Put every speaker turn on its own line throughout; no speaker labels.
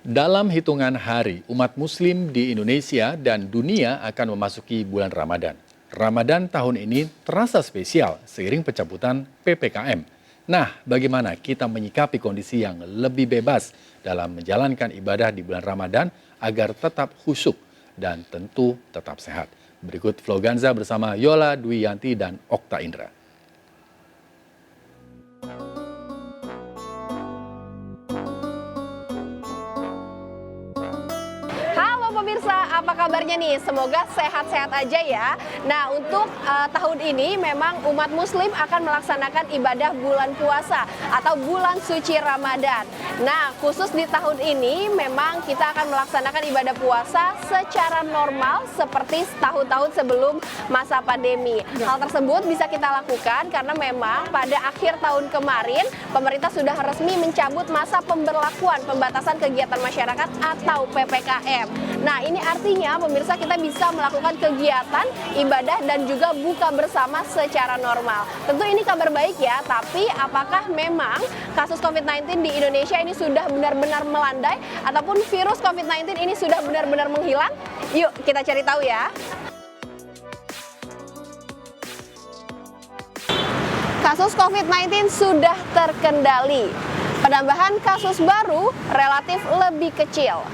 Dalam hitungan hari, umat Muslim di Indonesia dan dunia akan memasuki bulan Ramadan. Ramadan tahun ini terasa spesial seiring pencabutan PPKM. Nah, bagaimana kita menyikapi kondisi yang lebih bebas dalam menjalankan ibadah di bulan Ramadan agar tetap khusyuk dan tentu tetap sehat? Berikut Vloganza bersama Yola Dwiyanti dan Okta Indra.
Halo pemirsa, apa kabarnya nih? Semoga sehat-sehat aja ya. Nah, untuk tahun ini memang umat muslim akan melaksanakan ibadah bulan puasa atau bulan suci Ramadan. Nah, khusus di tahun ini memang kita akan melaksanakan ibadah puasa secara normal seperti tahun-tahun sebelum masa pandemi. Hal tersebut bisa kita lakukan karena memang pada akhir tahun kemarin pemerintah sudah resmi mencabut masa pemberlakuan pembatasan kegiatan masyarakat atau PPKM. Nah, ini artinya pemirsa kita bisa melakukan kegiatan, ibadah dan juga buka bersama secara normal. Tentu ini kabar baik ya, tapi apakah memang kasus COVID-19 di Indonesia ini sudah benar-benar melandai ataupun virus COVID-19 ini sudah benar-benar menghilang? Yuk kita cari tahu ya. Kasus COVID-19 sudah terkendali. Penambahan kasus baru relatif lebih kecil.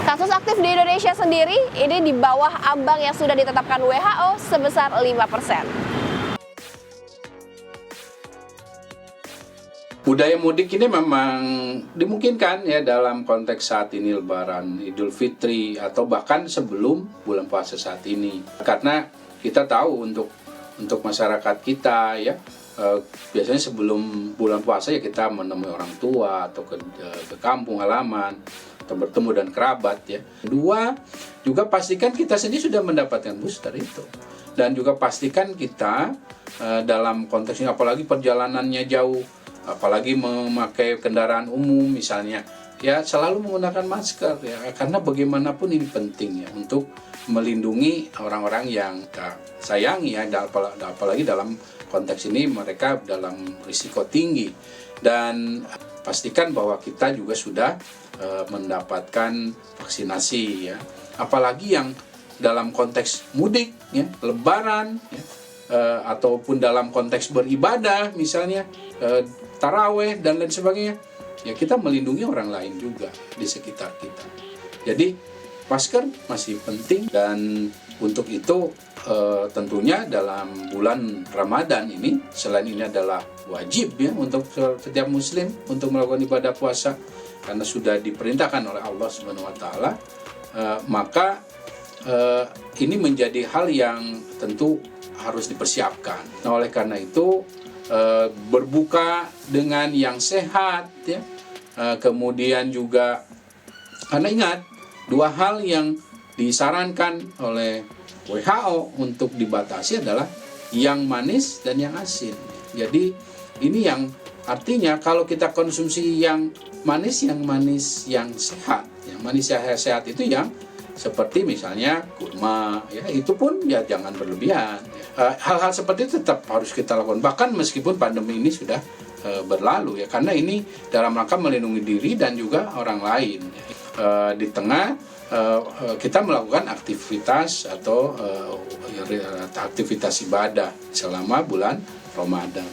Kasus aktif di Indonesia sendiri ini di bawah ambang yang sudah ditetapkan WHO sebesar 5%.
Budaya mudik ini memang dimungkinkan ya dalam konteks saat ini Lebaran, Idul Fitri atau bahkan sebelum bulan puasa saat ini. Karena kita tahu untuk masyarakat kita ya biasanya sebelum bulan puasa ya kita menemui orang tua atau ke kampung halaman atau bertemu dan kerabat ya. Dua, juga pastikan kita sendiri sudah mendapatkan booster itu. Dan juga pastikan kita dalam konteks ini apalagi perjalanannya jauh, apalagi memakai kendaraan umum misalnya, ya selalu menggunakan masker ya, karena bagaimanapun ini penting ya untuk melindungi orang-orang yang kita sayangi ya, apalagi dalam konteks ini mereka dalam risiko tinggi. Dan pastikan bahwa kita juga sudah mendapatkan vaksinasi ya, apalagi yang dalam konteks mudik ya, lebaran ya, ataupun dalam konteks beribadah misalnya taraweh dan lain sebagainya ya, kita melindungi orang lain juga di sekitar kita. Jadi masker masih penting, dan untuk itu tentunya dalam bulan Ramadan ini, selain ini adalah wajib ya untuk setiap muslim untuk melakukan ibadah puasa karena sudah diperintahkan oleh Allah Subhanahu wa taala, maka ini menjadi hal yang tentu harus dipersiapkan. Nah, oleh karena itu berbuka dengan yang sehat ya, kemudian juga karena ingat dua hal yang disarankan oleh WHO untuk dibatasi adalah yang manis dan yang asin. Jadi ini yang artinya kalau kita konsumsi yang manis yang sehat. Yang manis yang sehat itu yang seperti misalnya kurma ya, itu pun ya jangan berlebihan. Hal-hal seperti itu tetap harus kita lakukan bahkan meskipun pandemi ini sudah berlalu ya, karena ini dalam rangka melindungi diri dan juga orang lain. Di tengah kita melakukan aktivitas atau aktivitas ibadah selama bulan Ramadan.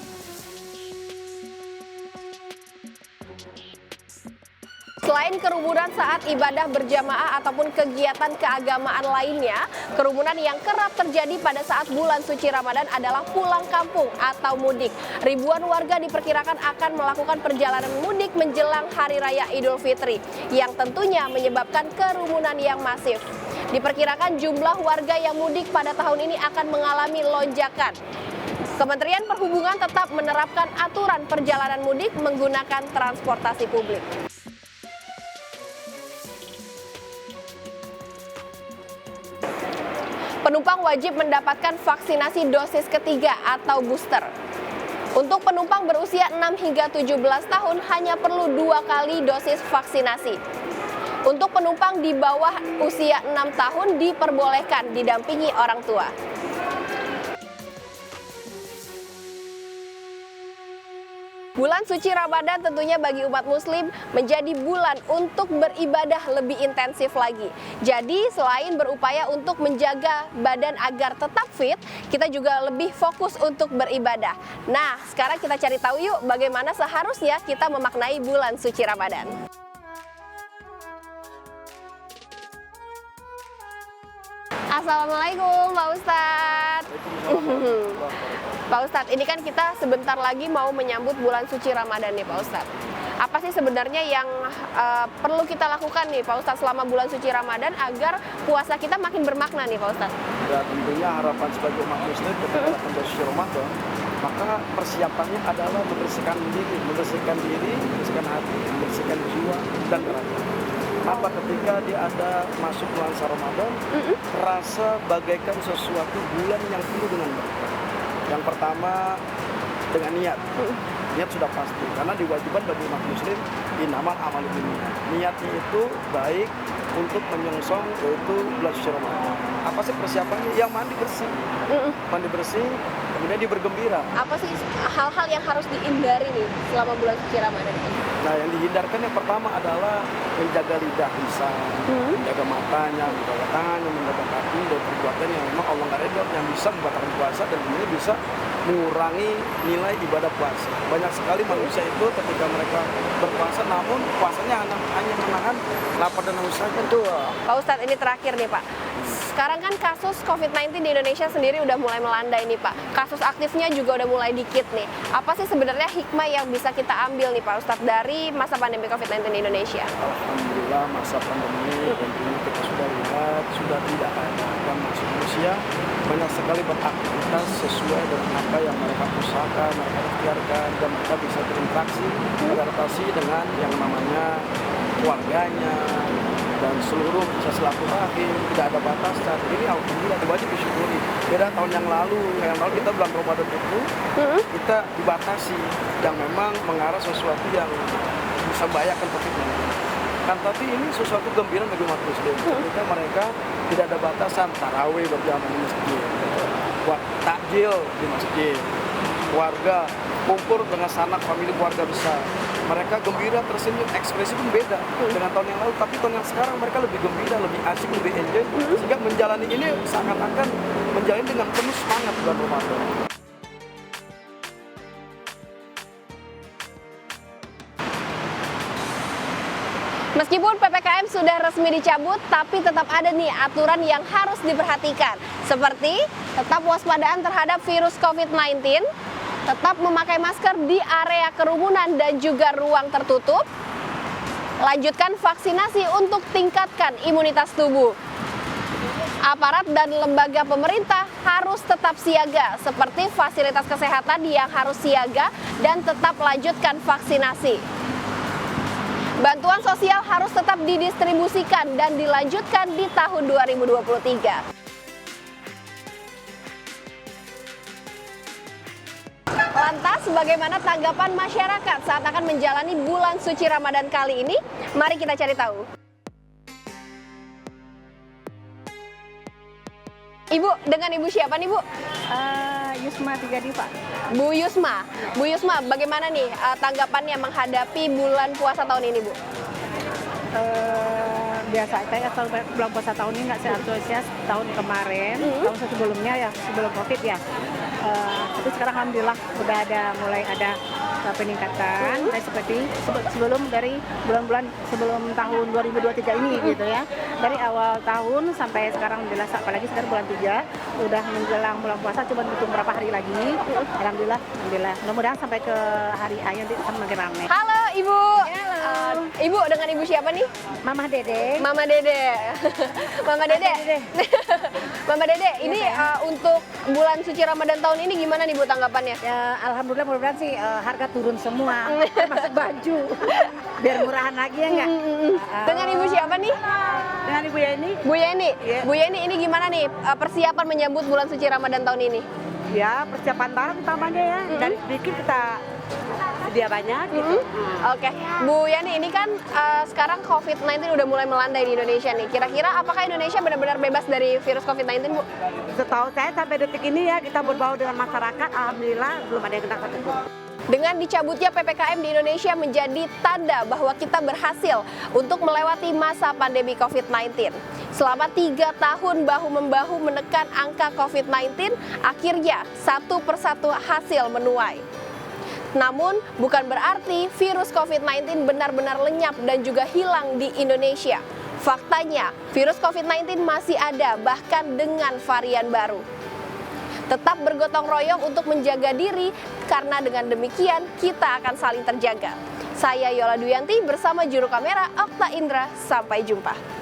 Selain kerumunan saat ibadah berjamaah ataupun kegiatan keagamaan lainnya, kerumunan yang kerap terjadi pada saat bulan suci Ramadan adalah pulang kampung atau mudik. Ribuan warga diperkirakan akan melakukan perjalanan mudik menjelang Hari Raya Idul Fitri, yang tentunya menyebabkan kerumunan yang masif. Diperkirakan jumlah warga yang mudik pada tahun ini akan mengalami lonjakan. Kementerian Perhubungan tetap menerapkan aturan perjalanan mudik menggunakan transportasi publik. Penumpang wajib mendapatkan vaksinasi dosis ketiga atau booster. Untuk penumpang berusia 6 hingga 17 tahun hanya perlu 2 kali dosis vaksinasi. Untuk penumpang di bawah usia 6 tahun diperbolehkan didampingi orang tua. Bulan suci Ramadan tentunya bagi umat muslim menjadi bulan untuk beribadah lebih intensif lagi. Jadi selain berupaya untuk menjaga badan agar tetap fit, kita juga lebih fokus untuk beribadah. Nah, sekarang kita cari tahu yuk bagaimana seharusnya kita memaknai bulan suci Ramadan. Assalamualaikum Pak Ustadz. Pak Ustadz, ini kan kita sebentar lagi mau menyambut bulan suci Ramadan nih Pak Ustadz. Apa sih sebenarnya yang perlu kita lakukan nih Pak Ustadz selama bulan suci Ramadan agar puasa kita makin bermakna nih Pak Ustadz?
Ya tentunya harapan sebagai umat muslim ketika datang bulan suci Ramadan, maka persiapannya adalah membersihkan diri, membersihkan hati, membersihkan jiwa dan raga. Apa ketika dia ada masuk bulan Ramadan, rasa bagaikan sesuatu bulan yang penuh dengan berkah. Yang pertama dengan niat. Niat sudah pasti, karena diwajibkan bagi umat muslim innamal a'malu binniyat. Niatnya itu baik untuk menyongsong yaitu bulan suci Ramadan. Apa sih persiapannya? Yang mandi bersih. Mandi bersih, kemudian dia bergembira.
Apa sih hal-hal yang harus dihindari nih selama bulan suci Ramadan?
Nah, yang dihindarkan yang pertama adalah menjaga lidah lisan, menjaga matanya, menjaga tangannya, menjaga kaki dari perbuatan yang memang Allah nggak ridho, yang bisa membatalkan puasa dan kemudian bisa mengurangi nilai ibadah puasa. Banyak sekali manusia itu ketika mereka berpuasa, namun puasanya hanya menahan lapar dan haus saja.
Betul. Pak Ustadz, ini terakhir nih Pak. Sekarang kan kasus COVID-19 di Indonesia sendiri udah mulai melandai nih Pak. Kasus aktifnya juga udah mulai dikit nih. Apa sih sebenarnya hikmah yang bisa kita ambil nih Pak Ustadz dari masa pandemi COVID-19 di Indonesia?
Alhamdulillah masa pandemi tentunya kita sudah lihat sudah tidak ada dan manusia banyak sekali beraktivitas sesuai dengan apa yang mereka usahakan, mereka ikhtiarkan, dan mereka bisa berinteraksi, beradaptasi dengan yang namanya keluarganya dan seluruh bisa silaturahim, tidak ada batasan. Ini alhamdulillah wajib disyukuri. Beda tahun yang lalu kita bulan Ramadan itu kita dibatasi yang memang mengarah sesuatu yang bisa membahayakan COVID-19. Kan tapi ini sesuatu gembira bagi umat muslim. Ketika mereka tidak ada batasan, tarawih berjamaah di masjid, takjil di masjid, keluarga kumpul dengan sanak famili keluarga besar. Mereka gembira, tersenyum, ekspresi pun beda dengan tahun yang lalu. Tapi tahun yang sekarang mereka lebih gembira, lebih asik, lebih enjoy. Sehingga menjalani ini seakan-akan menjalani dengan penuh semangat bulan Ramadan.
Meskipun PPKM sudah resmi dicabut, tapi tetap ada nih aturan yang harus diperhatikan. Seperti tetap waspadaan terhadap virus COVID-19, tetap memakai masker di area kerumunan dan juga ruang tertutup, lanjutkan vaksinasi untuk tingkatkan imunitas tubuh. Aparat dan lembaga pemerintah harus tetap siaga, seperti fasilitas kesehatan yang harus siaga dan tetap lanjutkan vaksinasi. Bantuan sosial harus tetap didistribusikan dan dilanjutkan di tahun 2023. Lantas, bagaimana tanggapan masyarakat saat akan menjalani bulan suci Ramadan kali ini? Mari kita cari tahu. Ibu, dengan Ibu siapa nih Bu?
Yusma Tiga Diva.
Bu Yusma, bagaimana nih tanggapannya menghadapi bulan puasa tahun ini Bu?
Biasa saya bulan puasa tahun ini nggak seantusias tahun kemarin, tahun sebelumnya ya, sebelum COVID ya. Tapi sekarang alhamdulillah udah mulai ada peningkatan, kayak seperti sebelum dari bulan-bulan sebelum tahun 2023 ini gitu ya. Dari awal tahun sampai sekarang alhamdulillah, apalagi sekarang bulan 3 udah menjelang bulan puasa, cuma hitung berapa hari lagi. Alhamdulillah. Mudah-mudahan sampai ke hari A nanti semakin ramai.
Halo Ibu.
Halo.
Ibu, dengan Ibu siapa nih?
Mama Dede.
Mama Dede. Mama Dede. Mama Dede, ini untuk bulan suci Ramadan tahun ini gimana nih Bu tanggapannya?
Ya, alhamdulillah mudah-mudahan sih harga turun semua, termasuk baju, biar murahan lagi ya nggak?
Dengan Ibu siapa nih?
Dengan Ibu Yeni.
Bu Yeni.
Iya.
Bu Yeni, ini gimana nih persiapan menyambut bulan suci Ramadan tahun ini?
Ya, persiapan barang utamanya ya, dari sedikit kita sedia banyak gitu.
Oke, Bu Yani, ini kan sekarang COVID-19 udah mulai melandai di Indonesia nih. Kira-kira apakah Indonesia benar-benar bebas dari virus COVID-19, Bu?
Setahu saya sampai detik ini ya kita berbau dengan masyarakat, alhamdulillah belum ada yang kena satupun.
Dengan dicabutnya PPKM di Indonesia menjadi tanda bahwa kita berhasil untuk melewati masa pandemi COVID-19. Selama 3 tahun bahu-membahu menekan angka COVID-19, akhirnya satu persatu hasil menuai. Namun, bukan berarti virus COVID-19 benar-benar lenyap dan juga hilang di Indonesia. Faktanya, virus COVID-19 masih ada, bahkan dengan varian baru. Tetap bergotong royong untuk menjaga diri, karena dengan demikian kita akan saling terjaga. Saya Yola Duyanti bersama juru kamera Okta Indra, sampai jumpa.